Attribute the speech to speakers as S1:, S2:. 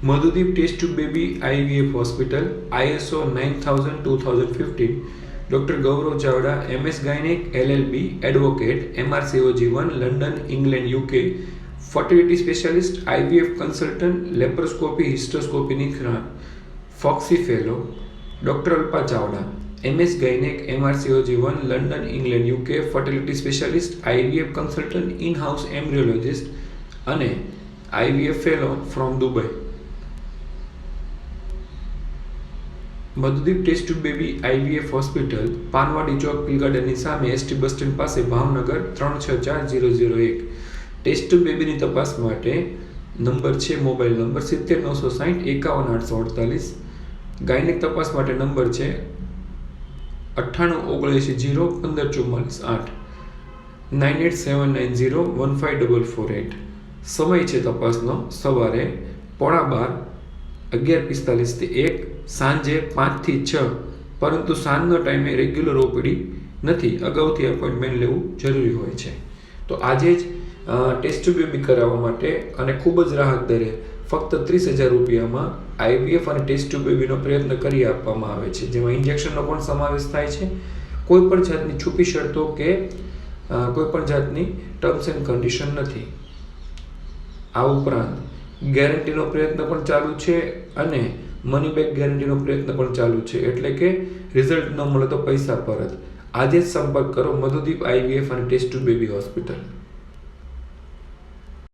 S1: Madhudeep test tube baby IVF hospital ISO 9000:2015 doctor Gaurav Chavda MS gynaec LLB advocate MRCOG1 London England UK fertility specialist IVF consultant laparoscopy hysteroscopy નિષ્ણાત FOGSI fellow doctor Alpa Chavda MS gynaec MRCOG1 London England UK fertility specialist IVF consultant in house embryologist અને IVF fellow from Dubai. Madhudeep test tube baby IVF hospital Panwadi Chowk Pil ગાર્ડનની સામે ST bus stand પાસે Bhavnagar 364001. Test tube બેબીની તપાસ માટે number છે mobile number 70960 51848. Gynaec તપાસ માટે number છે 9879015448 9879015448. સમય છે તપાસનો સવારે 11:30 11:45 થી 1, સાંજે 5 થી 6, પરંતુ સાંજનો ટાઈમે રેગ્યુલર ઓપીડી નથી, અગાઉથી એપોઇન્ટમેન્ટ લેવું જરૂરી હોય છે. તો આજે જ ટેસ્ટ બેબી કરાવવા માટે અને ખૂબ જ રાહત દરે ફક્ત 30,000 રૂપિયામાં IVF અને ટેસ્ટ ટ્યુબ બેબીનો પ્રયત્ન કરી આપવામાં આવે છે, જેમાં ઇન્જેક્શનનો પણ સમાવેશ થાય છે. કોઈ પણ જાતની છુપી શરતો કે કોઈ પણ જાતની ટર્મ્સ એન્ડ કન્ડિશન નથી. આ ઉપરાંત ગેરંટીનો પ્રયત્ન પણ ચાલુ છે અને મની બેક ગેરંટીનો પ્રયત્ન પણ ચાલુ છે, એટલે કે રિઝલ્ટ ન મળે તો પૈસા પરત. આજે જ સંપર્ક કરો મધુદીપ IVF અને ટેસ્ટ ટ્યુબ બેબી હોસ્પિટલ.